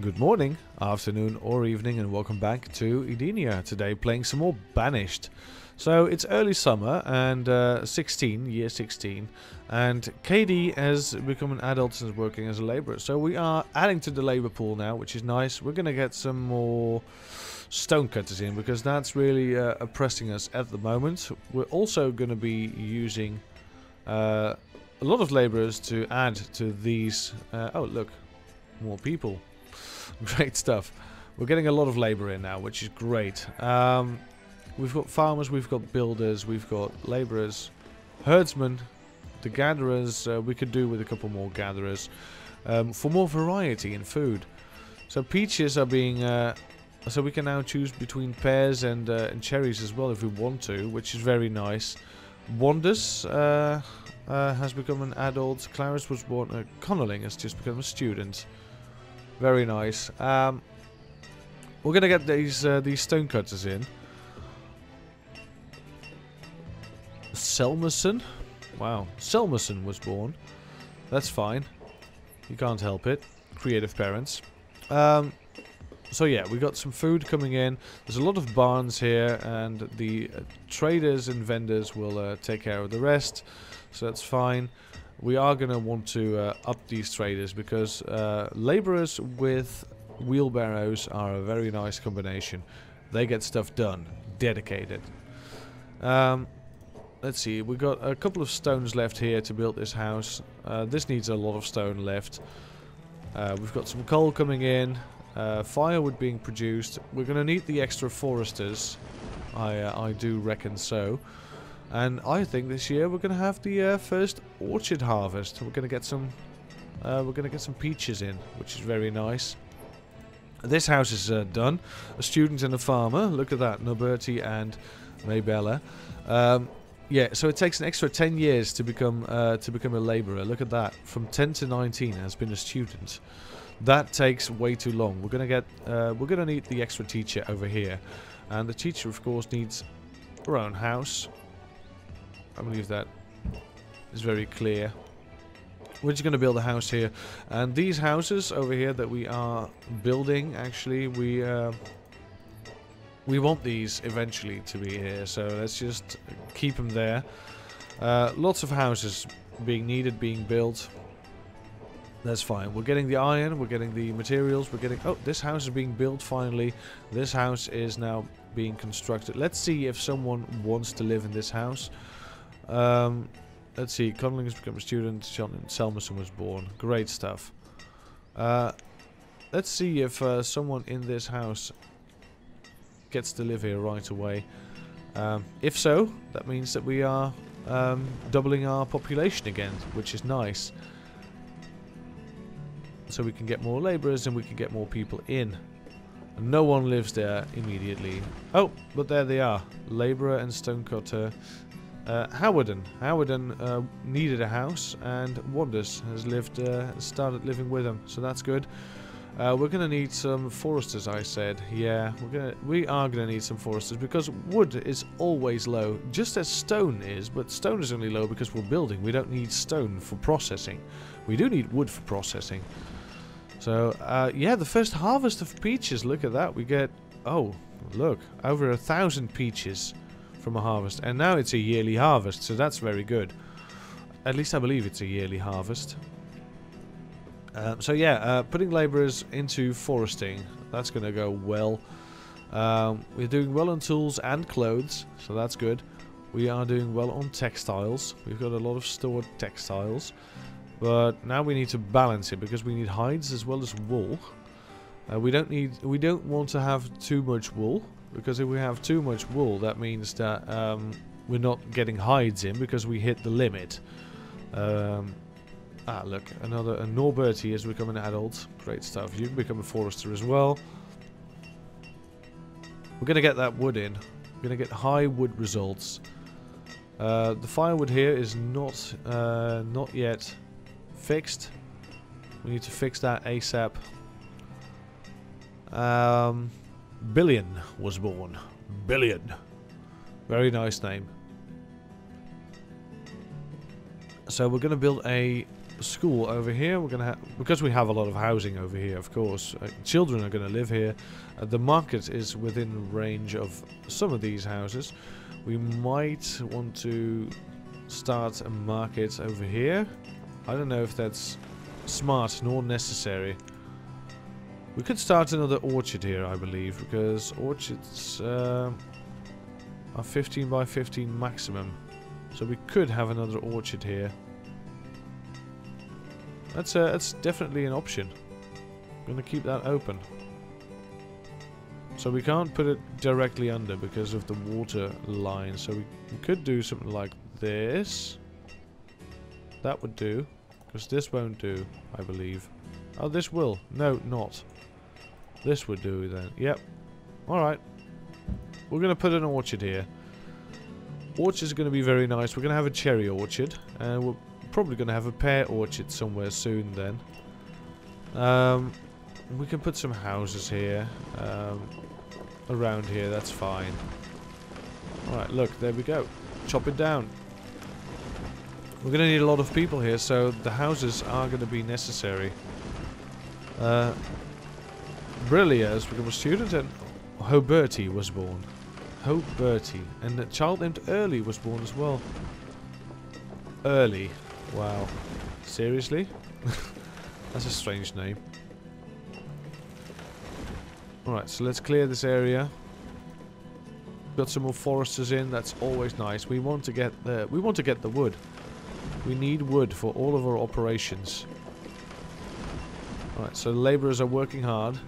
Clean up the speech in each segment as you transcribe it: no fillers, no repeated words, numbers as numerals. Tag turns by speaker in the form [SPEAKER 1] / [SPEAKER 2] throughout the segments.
[SPEAKER 1] Good morning, afternoon or evening, and welcome back to Edenia. Today playing some more Banished. So it's early summer and year 16, and KD has become an adult and is working as a labourer. So we are adding to the labour pool now, which is nice. We're going to get some more stonecutters in because that's really oppressing us at the moment. We're also going to be using a lot of labourers to add to these. Oh look, more people. Great stuff. We're getting a lot of labour in now, which is great. We've got farmers, we've got builders, we've got labourers, herdsmen, the gatherers. We could do with a couple more gatherers for more variety in food. So peaches are being... so we can now choose between pears and cherries as well if we want to, which is very nice. Wanders has become an adult. Clarence was born... Connelling has just become a student. Very nice. We're gonna get these stonecutters in. Selmerson? Wow, Selmerson was born. That's fine. You can't help it. Creative parents. So yeah, we got some food coming in. There's a lot of barns here, and the traders and vendors will take care of the rest. So that's fine. We are going to want to up these traders because laborers with wheelbarrows are a very nice combination. They get stuff done. Dedicated. Let's see. We've got a couple of stones left here to build this house. This needs a lot of stone left. We've got some coal coming in. Firewood being produced. We're going to need the extra foresters. I do reckon so. And I think this year we're going to have the first orchard harvest. We're going to get some peaches in, which is very nice. This house is done. A student and a farmer. Look at that, Noberti and Maybella. Yeah, so it takes an extra 10 years to become a labourer. Look at that, from 10 to 19 has been a student. That takes way too long. We're gonna need the extra teacher over here, and the teacher, of course, needs her own house. I believe that is very clear. We're just going to build a house here. And these houses over here that we are building, actually, we want these eventually to be here. So let's just keep them there. Lots of houses being needed, being built. That's fine. We're getting the iron, we're getting the materials, we're getting... Oh, this house is being built finally. This house is now being constructed. Let's see if someone wants to live in this house. Let's see, Connelling has become a student, Selmerson was born. Great stuff. Let's see if someone in this house gets to live here right away. If so, that means that we are doubling our population again, which is nice. So we can get more labourers and we can get more people in. And no one lives there immediately. Oh, but there they are. Labourer and stonecutter. Howarden needed a house, and Wanders has started living with him, so that's good. We're gonna need some foresters, I said. Yeah, we are gonna need some foresters because wood is always low, just as stone is. But stone is only low because we're building. We don't need stone for processing. We do need wood for processing. So yeah, the first harvest of peaches. Look at that. We get look, over 1,000 peaches from a harvest, and now it's a yearly harvest, so that's very good. At least I believe it's a yearly harvest. So yeah, putting labourers into foresting, that's gonna go well. We're doing well on tools and clothes, so that's good. We are doing well on textiles. We've got a lot of stored textiles, but now we need to balance it because we need hides as well as wool. We don't want to have too much wool. Because if we have too much wool, that means that we're not getting hides in because we hit the limit. Look, a Norberti has become an adult. Great stuff. You can become a forester as well. We're going to get that wood in. We're going to get high wood results. The firewood here is not yet fixed. We need to fix that ASAP. Billion was born. Billion. Very nice name. So we're going to build a school over here. We're gonna because we have a lot of housing over here, of course. Children are gonna live here. The market is within range of some of these houses. We might want to start a market over here. I don't know if that's smart nor necessary. We could start another orchard here, I believe, because orchards are 15 by 15 maximum. So we could have another orchard here. That's definitely an option. I'm gonna keep that open. So we can't put it directly under because of the water line. So we could do something like this. That would do. Because this won't do, I believe. Oh, this will. No, not. This would do then. Yep. Alright. We're going to put an orchard here. Orchard's going to be very nice. We're going to have a cherry orchard. And we're probably going to have a pear orchard somewhere soon then. We can put some houses here. Around here, that's fine. Alright, look, there we go. Chop it down. We're going to need a lot of people here, so the houses are going to be necessary. Brillia has become a student, and Hoberti was born. Hoberti. And a child named Early was born as well. Early. Wow. Seriously? That's a strange name. Alright, so let's clear this area. Got some more foresters in, that's always nice. We want to get the wood. We need wood for all of our operations. Alright, so laborers are working hard.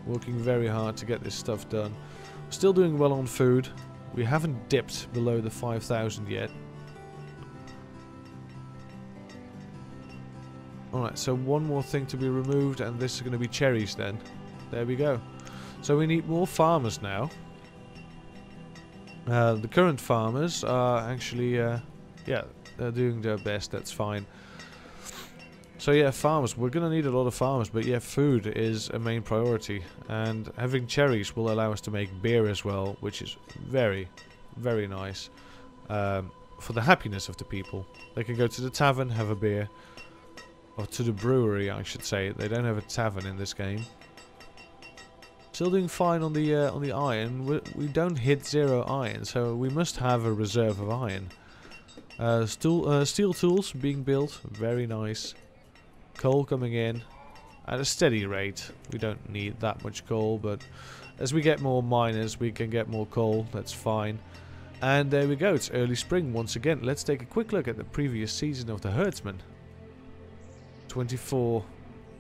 [SPEAKER 1] Working very hard to get this stuff done. Still doing well on food. We haven't dipped below the 5,000 yet. Alright, so one more thing to be removed, and this is going to be cherries then. There we go. So we need more farmers now. The current farmers are actually, yeah, they're doing their best, that's fine. So yeah, farmers, we're going to need a lot of farmers, but yeah, food is a main priority. And having cherries will allow us to make beer as well, which is very, very nice. For the happiness of the people. They can go to the tavern, have a beer. Or to the brewery, I should say. They don't have a tavern in this game. Still doing fine on the iron. We don't hit 0 iron, so we must have a reserve of iron. Steel tools being built, very nice. Coal coming in at a steady rate. We don't need that much coal, but as we get more miners, we can get more coal. That's fine. And there we go. It's early spring once again. Let's take a quick look at the previous season of the herdsman. 24.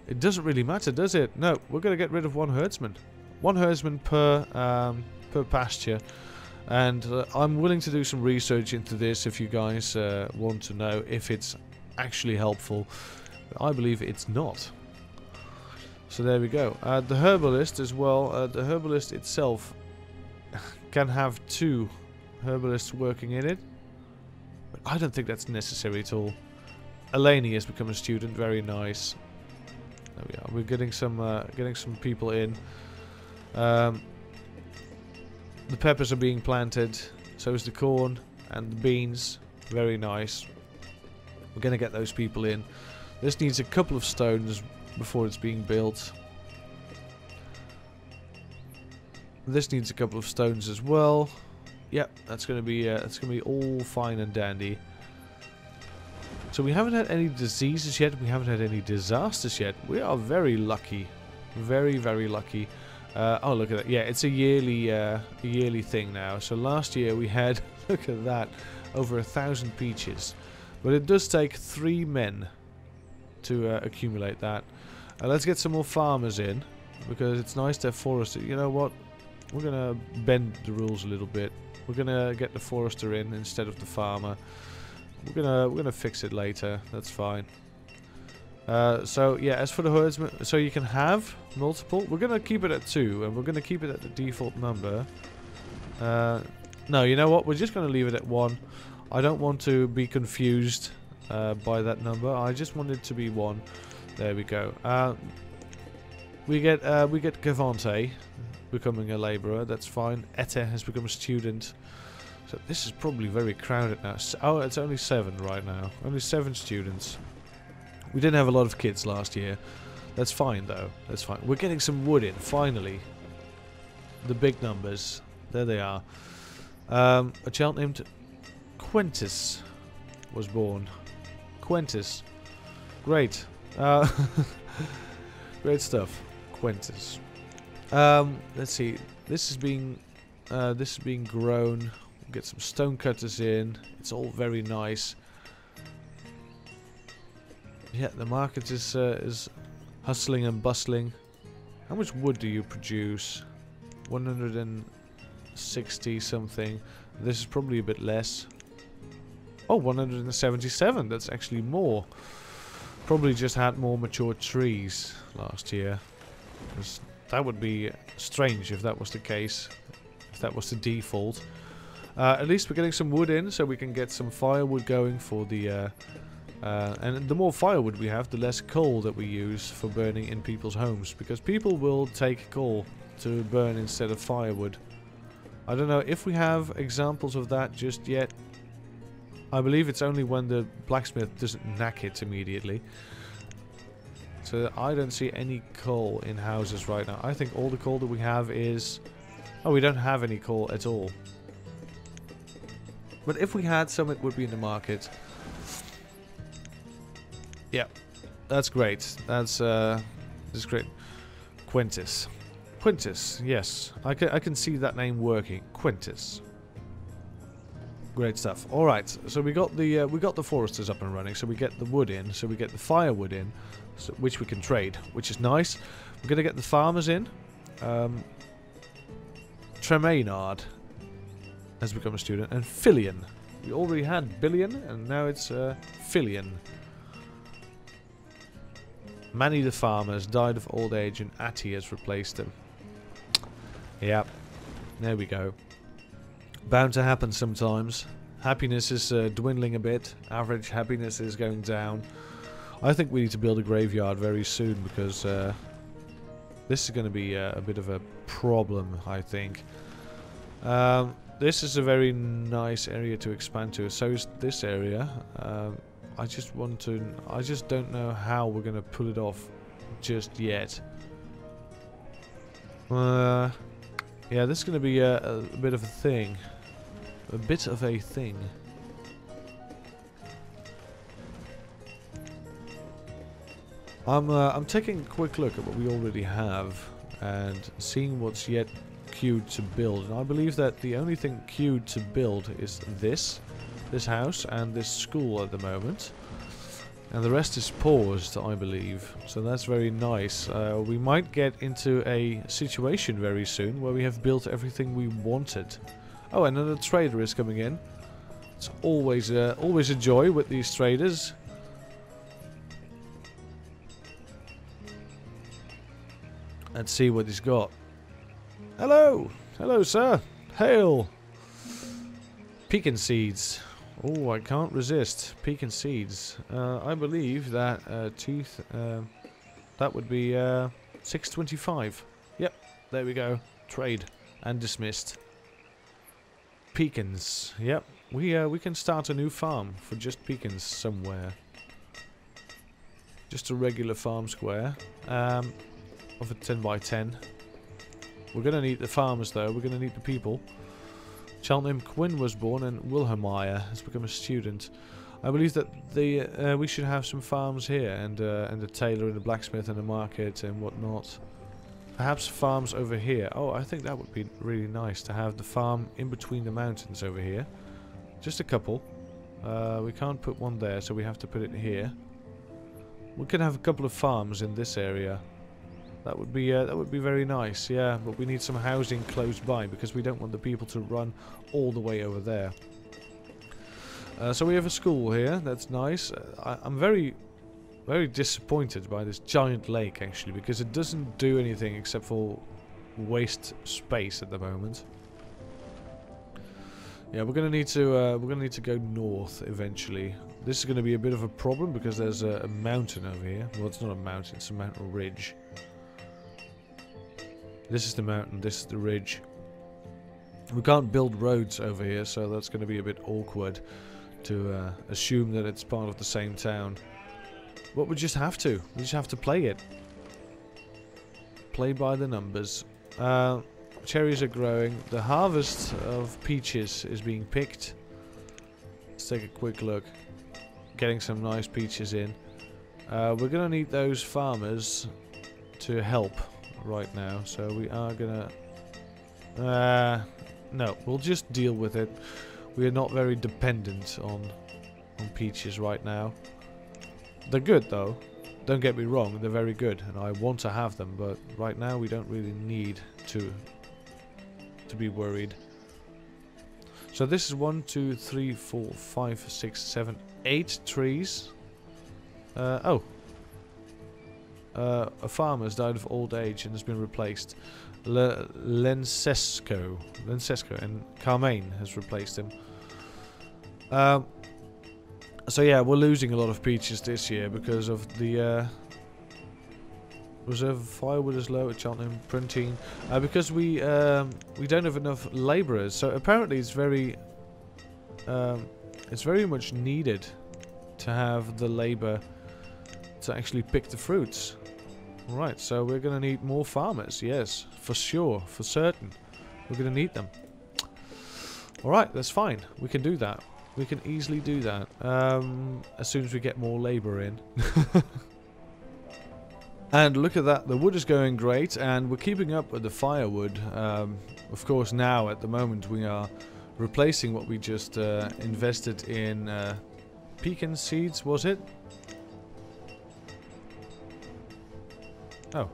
[SPEAKER 1] It doesn't really matter, does it? No, we're going to get rid of one herdsman. One herdsman per pasture. And I'm willing to do some research into this if you guys want to know if it's actually helpful. But I believe it's not. So there we go. The herbalist as well. The herbalist itself can have 2 herbalists working in it. But I don't think that's necessary at all. Eleni has become a student. Very nice. There we are. We're getting some people in. The peppers are being planted. So is the corn and the beans. Very nice. We're going to get those people in. This needs a couple of stones before it's being built. This needs a couple of stones as well. Yep, that's going to be all fine and dandy. So we haven't had any diseases yet. We haven't had any disasters yet. We are very lucky, very, very lucky. Oh, look at that! Yeah, it's a yearly thing now. So last year we had, look at that, over 1,000 peaches. But it does take 3 men to accumulate that. Let's get some more farmers in, because it's nice to have foresters. You know what? We're gonna bend the rules a little bit. We're gonna get the forester in instead of the farmer. We're gonna fix it later. That's fine. So yeah, as for the herdsman, so you can have multiple. We're gonna keep it at 2, and we're gonna keep it at the default number. No, you know what? We're just gonna leave it at 1. I don't want to be confused by that number. I just want it to be 1. There we go. We get Gavante becoming a labourer. That's fine. Ete has become a student. So this is probably very crowded now. Oh, it's only 7 right now. Only 7 students. We didn't have a lot of kids last year. That's fine though. That's fine. We're getting some wood in finally. The big numbers. There they are. A child named Quentis was born. Quentis. Great. Great stuff. Quentis. Let's see. This is being grown. We'll get some stone cutters in. It's all very nice. Yeah, the market is hustling and bustling. How much wood do you produce? 160 something. This is probably a bit less. Oh, 177. That's actually more. Probably just had more mature trees last year. Because that would be strange if that was the case. If that was the default. At least we're getting some wood in, so we can get some firewood going for the... and the more firewood we have, the less coal that we use for burning in people's homes. Because people will take coal to burn instead of firewood. I don't know if we have examples of that just yet. I believe it's only when the blacksmith doesn't knack it immediately. So I don't see any coal in houses right now. I think all the coal that we have is... Oh, we don't have any coal at all. But if we had some, it would be in the market. Yeah, that's great. That's great. Quentis. Quentis, yes. I can see that name working. Quentis. Great stuff. All right, so we got the foresters up and running. So we get the wood in. So we get the firewood in, so, which we can trade, which is nice. We're gonna get the farmers in. Tremainard has become a student, and Filion. We already had Billion, and now it's Filion. Manny the farmer has died of old age, and Atty has replaced him. Yep, there we go. Bound to happen sometimes. Happiness is dwindling a bit. Average happiness is going down. I think we need to build a graveyard very soon because this is going to be a bit of a problem, I think. This is a very nice area to expand to. So is this area. I just don't know how we're going to pull it off just yet. Yeah, this is going to be a bit of a thing. A bit of a thing. I'm taking a quick look at what we already have and seeing what's yet queued to build. And I believe that the only thing queued to build is this house and this school at the moment. And the rest is paused, I believe. So that's very nice. We might get into a situation very soon where we have built everything we wanted. Oh, another trader is coming in. It's always a joy with these traders. Let's see what he's got. Hello! Hello, sir! Hail! Pecan seeds. Oh, I can't resist. Pecan seeds. I believe that teeth... that would be 625. Yep, there we go. Trade. And dismissed. Pecans. Yep. We can start a new farm for just pecans somewhere. Just a regular farm square. Of a 10 by 10. We're going to need the farmers though. We're going to need the people. Child named Quinn was born and Wilhelmire has become a student. I believe that we should have some farms here and a tailor and a blacksmith and a market and whatnot. Perhaps farms over here. Oh, I think that would be really nice to have the farm in between the mountains over here. Just a couple. We can't put one there, so we have to put it here. We can have a couple of farms in this area. That would be very nice, yeah. But we need some housing close by because we don't want the people to run all the way over there. So we have a school here. That's nice. I'm very disappointed by this giant lake actually because it doesn't do anything except for waste space at the moment. Yeah, we're gonna need to go north eventually. This is gonna be a bit of a problem because there's a mountain over here. Well, it's not a mountain; it's a mountain ridge. This is the mountain, this is the ridge. We can't build roads over here, so that's going to be a bit awkward to assume that it's part of the same town. But we just have to. We just have to play it. Play by the numbers. Cherries are growing. The harvest of peaches is being picked. Let's take a quick look. Getting some nice peaches in. We're gonna need those farmers to help right now. So we are gonna... no, we'll just deal with it. We are not very dependent on peaches right now. They're good though. Don't get me wrong, they're very good and I want to have them, but right now we don't really need to be worried. So this is 1, 2, 3, 4, 5, 6, 7, 8 trees. A farmer has died of old age and has been replaced. Lencesco and Carmaine has replaced him. So yeah, we're losing a lot of peaches this year because of the reserve firewood is low at Cheltenham, printing, because we don't have enough labourers. So apparently it's very much needed to have the labour to actually pick the fruits. Right, so we're gonna need more farmers. Yes, for sure, for certain, we're gonna need them. All right, that's fine. We can do that. We can easily do that as soon as we get more labour in. And look at that, the wood is going great and we're keeping up with the firewood. Of course now at the moment we are replacing what we just invested in pecan seeds, was it? Oh,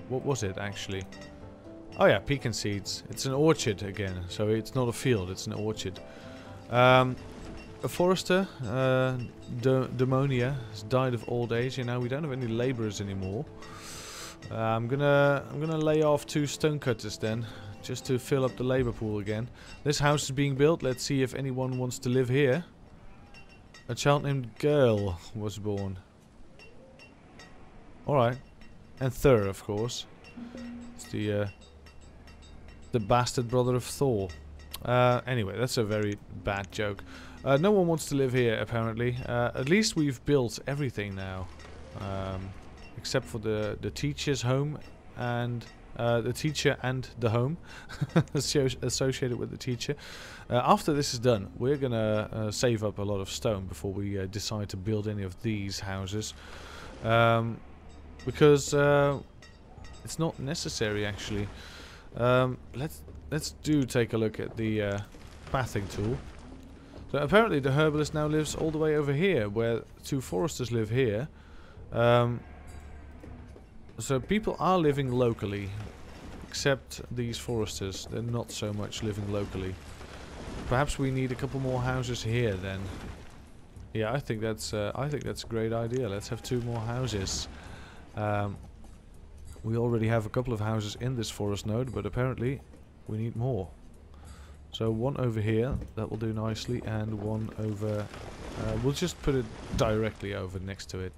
[SPEAKER 1] what was it actually? Oh yeah, pecan seeds. It's an orchard again, so it's not a field, it's an orchard. A forester, Demonia, has died of old age. You know, we don't have any labourers anymore. I'm gonna lay off 2 stonecutters then, just to fill up the labour pool again. This house is being built. Let's see if anyone wants to live here. A child named Girl was born. All right, and Thur, of course. It's the bastard brother of Thor. Anyway, that's a very bad joke. No one wants to live here, apparently. At least we've built everything now. Except for the teacher's home and the teacher and the home associated with the teacher. After this is done, we're gonna save up a lot of stone before we decide to build any of these houses. Because it's not necessary, actually. Let's take a look at the pathing tool. So apparently the herbalist now lives all the way over here, where 2 foresters live here. So people are living locally, except these foresters. They're not so much living locally. Perhaps we need a couple more houses here then. Yeah, I think that's a great idea. Let's have 2 more houses. We already have a couple of houses in this forest node, but apparently we need more. So 1 over here, that will do nicely, and 1 over... we'll just put it directly over next to it.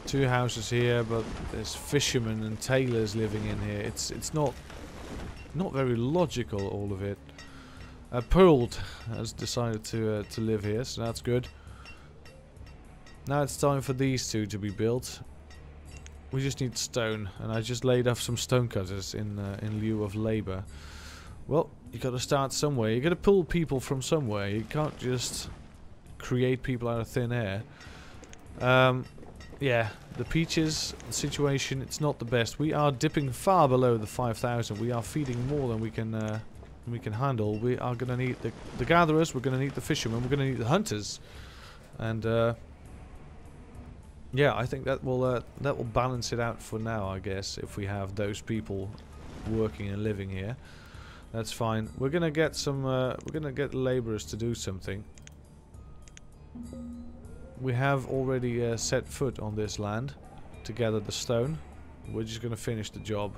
[SPEAKER 1] 2 houses here, but there's fishermen and tailors living in here. It's not very logical, all of it. Pearled has decided to live here, so that's good. Now it's time for these 2 to be built. We just need stone, and I just laid off some stone cutters in lieu of labour. Well, you got to start somewhere. You got to pull people from somewhere. You can't just create people out of thin air. Yeah, the peaches situation, it's not the best. We are dipping far below the 5,000. We are feeding more than we can handle. We are going to need the gatherers. We're going to need the fishermen. We're going to need the hunters, and yeah, I think that will balance it out for now, I guess, if we have those people working and living here. That's fine. We're gonna get some we're gonna get laborers to do something. We have already set foot on this land to gather the stone. We're just gonna finish the job.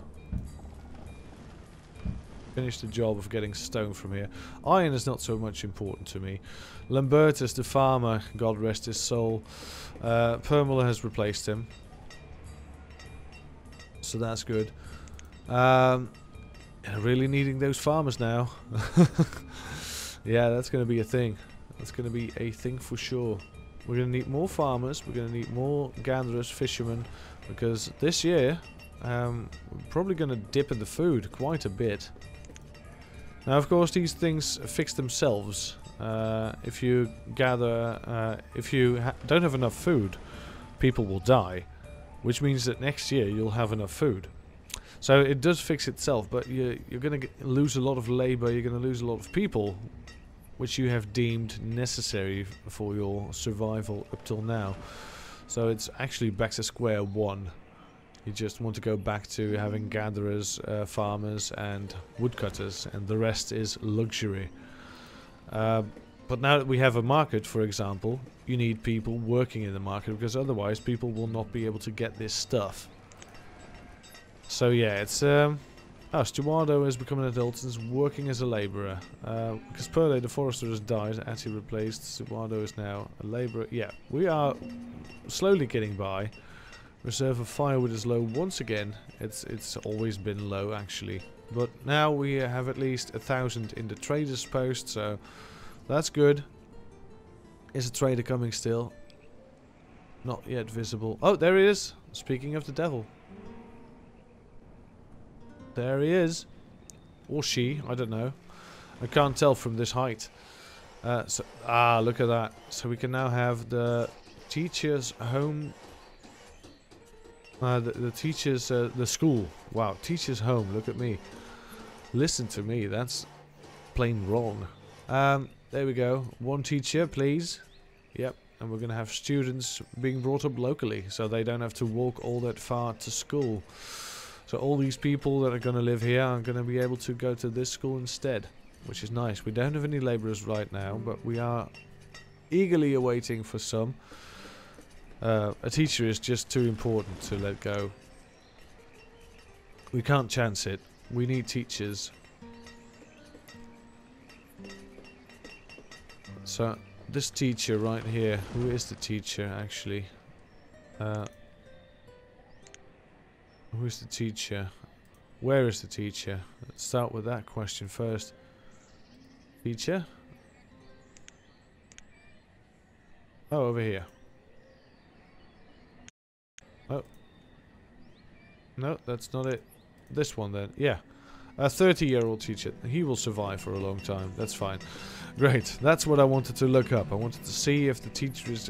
[SPEAKER 1] Finish the job of getting stone from here. Iron is not so much important to me. Lambertus, the farmer, God rest his soul, Permula has replaced him, so that's good. Really needing those farmers now. Yeah, that's going to be a thing. That's going to be a thing for sure. We're going to need more farmers. We're going to need more gatherers, fishermen. Because this year, we're probably going to dip in the food quite a bit. Now, of course, these things fix themselves. If you gather, if you don't have enough food, people will die. Which means that next year you'll have enough food. So it does fix itself, but you're going to lose a lot of labor, you're going to lose a lot of people, which you have deemed necessary for your survival up till now. So it's actually back to square one. You just want to go back to having gatherers, farmers and woodcutters, and the rest is luxury. But now that we have a market, for example, you need people working in the market, because otherwise people will not be able to get this stuff. So yeah, it's Stuardo is becoming an adult and is working as a labourer. Because Perle, the forester, has died, actually replaced. Stuardo is now a labourer. Yeah, we are slowly getting by. Reserve of firewood is low once again. It's always been low actually. But now we have at least 1,000 in the traders post, so that's good. Is a trader coming still? Not yet visible. Oh, there he is. Speaking of the devil. There he is. Or she, I don't know. I can't tell from this height. Look at that. So we can now have the teacher's home. The teacher's, the school. Wow, teacher's home. Look at me. Listen to me. That's plain wrong. There we go. One teacher, please. Yep. And we're going to have students being brought up locally, so they don't have to walk all that far to school. So all these people that are going to live here are going to be able to go to this school instead, which is nice. We don't have any labourers right now, but we are eagerly awaiting for some. A teacher is just too important to let go. We can't chance it. We need teachers. So this teacher right here, who is the teacher actually? Who is the teacher? Where is the teacher? Let's start with that question first. Teacher? Oh, over here. Oh. No, that's not it. This one then. Yeah. A 30-year-old teacher. He will survive for a long time. That's fine. Great. That's what I wanted to look up. I wanted to see if the teacher is...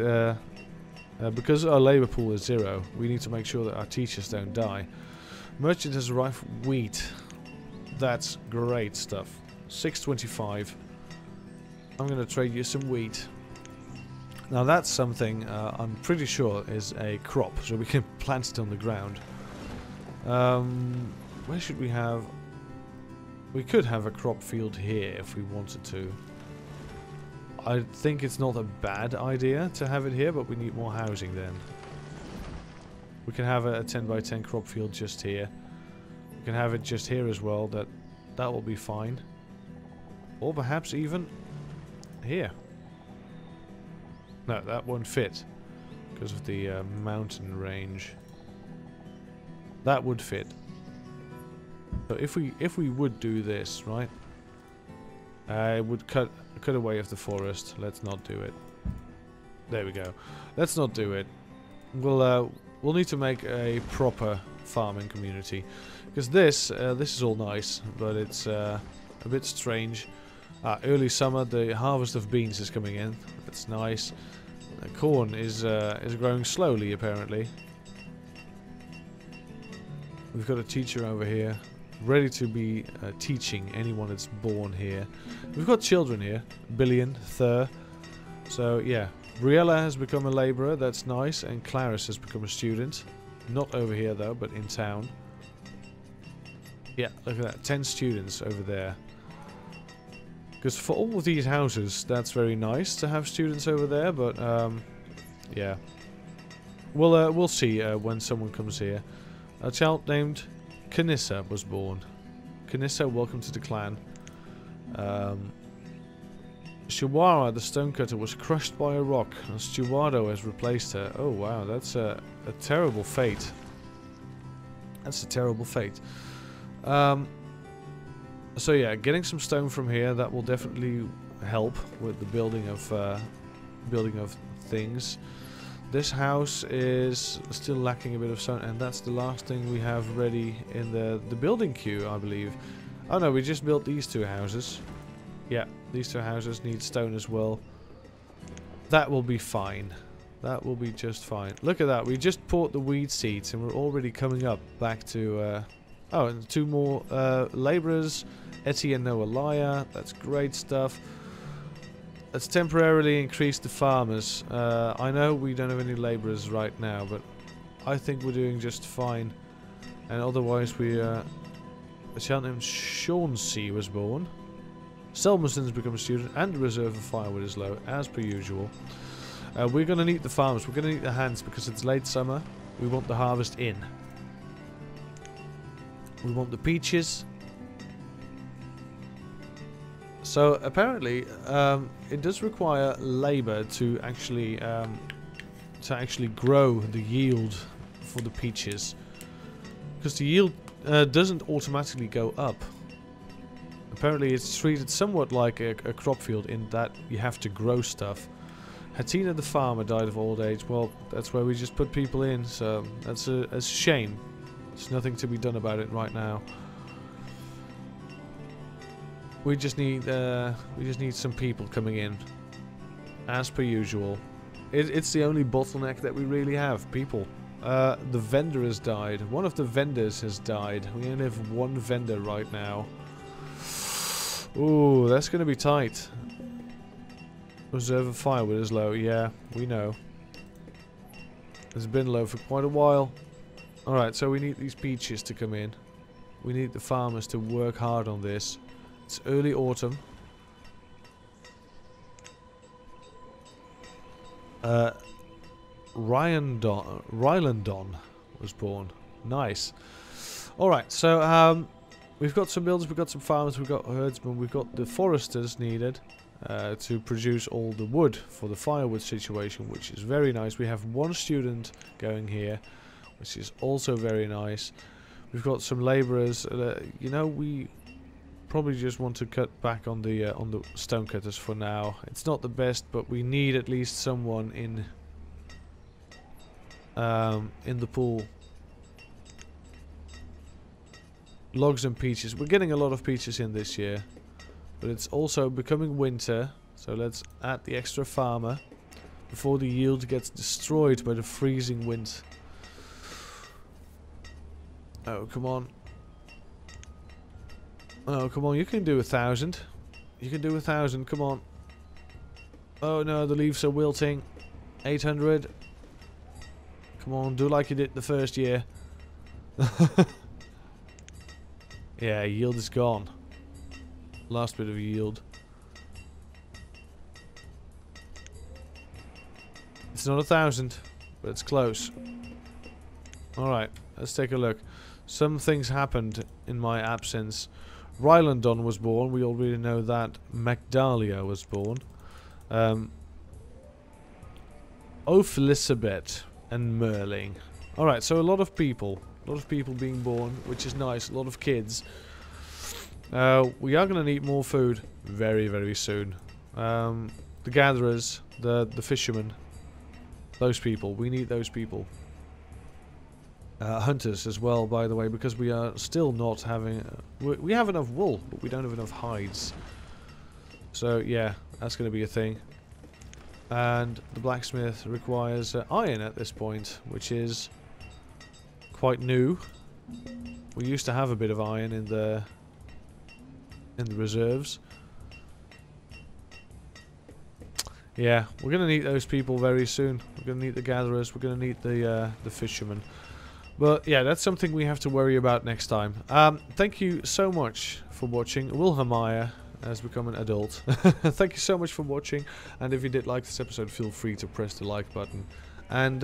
[SPEAKER 1] because our labour pool is 0, we need to make sure that our teachers don't die. Merchant has arrived with wheat. That's great stuff. 625. I'm going to trade you some wheat. Now that's something I'm pretty sure is a crop, so we can plant it on the ground. Where should we have... We could have a crop field here if we wanted to. I think it's not a bad idea to have it here, but we need more housing then. We can have a 10 by 10 crop field just here. We can have it just here as well. That will be fine. Or perhaps even here. No, that won't fit because of the mountain range. That would fit. So if we would do this, right? I would cut away of the forest. Let's not do it. There we go. Let's not do it. We'll need to make a proper farming community, because this is all nice, but it's a bit strange. Early summer, the harvest of beans is coming in. That's nice. Corn is growing slowly apparently. We've got a teacher over here, ready to be teaching anyone that's born here. We've got children here, Billion, Thur. So yeah, Briella has become a labourer, that's nice, and Clarice has become a student. Not over here though, but in town. Yeah, look at that, 10 students over there. Because for all of these houses, that's very nice to have students over there, but yeah. We'll see when someone comes here. A child named Kanissa was born. Kanissa, welcome to the clan. Shiwara, the stonecutter, was crushed by a rock, and Stuardo has replaced her. Oh wow, that's a terrible fate. That's a terrible fate. So yeah, getting some stone from here, that will definitely help with the building of building of things. This house is still lacking a bit of stone, and that's the last thing we have ready in the building queue, I believe. Oh no, we just built these 2 houses. Yeah, these 2 houses need stone as well. That will be fine. That will be just fine. Look at that, we just poured the weed seeds and we're already coming up back to... oh, and 2 more labourers. Etty and Noah Liar, that's great stuff. Let's temporarily increase the farmers. I know we don't have any labourers right now, but I think we're doing just fine. And otherwise we... a child named Chauncey was born. Selmerson's become a student, and the reserve of firewood is low, as per usual. We're going to need the farmers, we're going to need the hands, because it's late summer. We want the harvest in. We want the peaches. So apparently, it does require labor to actually grow the yield for the peaches, because the yield doesn't automatically go up. Apparently, it's treated somewhat like a crop field in that you have to grow stuff. Hatina the farmer died of old age. Well, that's where we just put people in, so that's a shame. There's nothing to be done about it right now. We just need some people coming in, as per usual. It's the only bottleneck that we really have, people. The vendor has died. One of the vendors has died. We only have 1 vendor right now. Ooh, that's gonna be tight. Reserve of firewood is low. Yeah, we know. It's been low for quite a while. Alright, so we need these peaches to come in. We need the farmers to work hard on this. It's early autumn. Rylandon was born. Nice. Alright, so we've got some builders, we've got some farmers, we've got herdsmen, we've got the foresters needed to produce all the wood for the firewood situation, which is very nice. We have 1 student going here, which is also very nice. We've got some labourers. You know, we probably just want to cut back on the stone cutters for now. It's not the best, but we need at least someone in the pool. Logs and peaches. We're getting a lot of peaches in this year, but it's also becoming winter, so let's add the extra farmer before the yield gets destroyed by the freezing wind. Oh, come on. Oh, come on, you can do 1,000. You can do 1,000, come on. Oh no, the leaves are wilting. 800. Come on, do like you did the first year. Yeah, yield is gone. Last bit of yield. It's not 1,000, but it's close. Alright, let's take a look. Some things happened in my absence. Rylandon was born, we already know that. Magdalia was born. Ophelisabeth and Merling. Alright, so a lot of people. A lot of people being born, which is nice. A lot of kids. We are going to need more food very, very soon. The gatherers, the fishermen, those people. We need those people. Hunters as well, by the way, because we are still not having... we have enough wool, but we don't have enough hides. So, yeah, that's going to be a thing. And the blacksmith requires iron at this point, which is quite new. We used to have a bit of iron in the reserves. Yeah, we're going to need those people very soon. We're going to need the gatherers, we're going to need the fishermen. But yeah, that's something we have to worry about next time. Thank you so much for watching. Wilhelmia has become an adult. Thank you so much for watching. And if you did like this episode, feel free to press the like button. And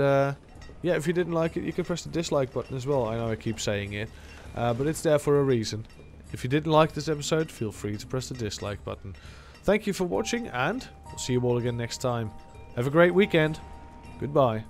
[SPEAKER 1] yeah, if you didn't like it, you can press the dislike button as well. I know I keep saying it, but it's there for a reason. If you didn't like this episode, feel free to press the dislike button. Thank you for watching, and we'll see you all again next time. Have a great weekend. Goodbye.